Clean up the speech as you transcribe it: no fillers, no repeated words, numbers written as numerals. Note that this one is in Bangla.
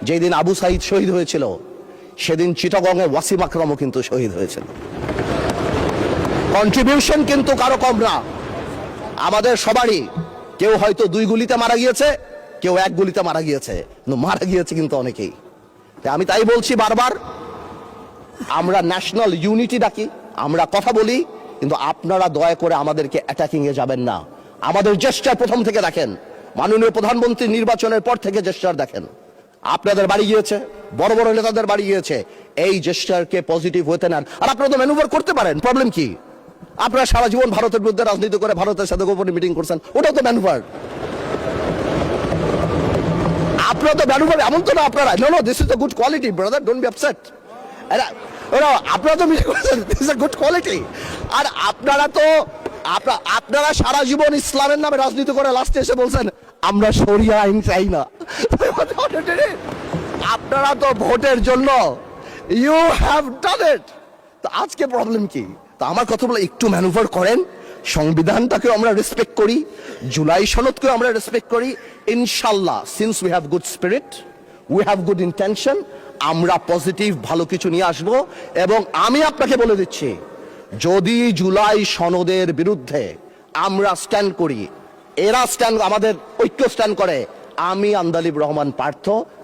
যেদিন আবু সাইদ শহীদ হয়েছিল সেদিন চিটাগংয়ে ওয়াসিম আকরামও কিন্তু শহীদ হয়েছিল। কন্ট্রিবিউশন কিন্তু কারো কম না, আমাদের সবারই। কেউ হয়তো 2 গুলিতে মারা গিয়েছে, কেউ 1 গুলিতে মারা গিয়েছে, কিন্তু মারা গিয়েছে কিন্তু অনেকেই। আমি তাই বলছি বারবার, আমরা ন্যাশনাল ইউনিটি ডাকি, আমরা কথা বলি, কিন্তু আপনারা দয়া করে আমাদেরকে অ্যাটাকিং এ যাবেন না। আমাদের জেস্টার প্রথম থেকে দেখেন, মাননীয় প্রধানমন্ত্রী নির্বাচনের পর থেকে জেস্টার দেখেন। আপনাদের বাড়ি গিয়েছে, বড় বড় নেতাদের বাড়ি গিয়েছে, এই জেস্টারকে পজিটিভ হতে নেন। আর আপনারা তো ম্যানুভার করতে পারেন, প্রবলেম কি? আপনারা সারা জীবন ভারতের বিরুদ্ধে রাজনীতি করে ভারতের সাথে গোপনে মিটিং করছেন, ওটাও তো ম্যানুভার। আপনারা তো ম্যানুভার, এমন তো না আপনারা, no this is a good quality brother, don't be upset. আপনারা তো মিটিং করছেন, this is a good quality. আর আপনারা সারা জীবন ইসলামের নামে রাজনীতি করে লাস্টে এসে বলছেন আমরা শরিয়া আইন চাই না। আপনারা তো ভোটের জন্য ইউ হ্যাভ ডান ইট। তো আজকে প্রবলেম কি? তো আমার কথা বলে একটু ম্যানুভার করেন, সংবিধানটাকে আমরা রেসপেক্ট করি, জুলাই সনদকে আমরা রেসপেক্ট করি। ইনশাল্লাহ, since we have good spirit, we have good intention, আমরা পজিটিভ ভালো কিছু নিয়ে আসব। এবং আমি আপনাকে বলে দিচ্ছি, যদি জুলাই সনদের বিরুদ্ধে আমরা স্ট্যান্ড করি, এরা স্ট্যান্ড, আমাদের ঐক্য স্ট্যান্ড করে, আমি আন্দালিব রহমান পার্থ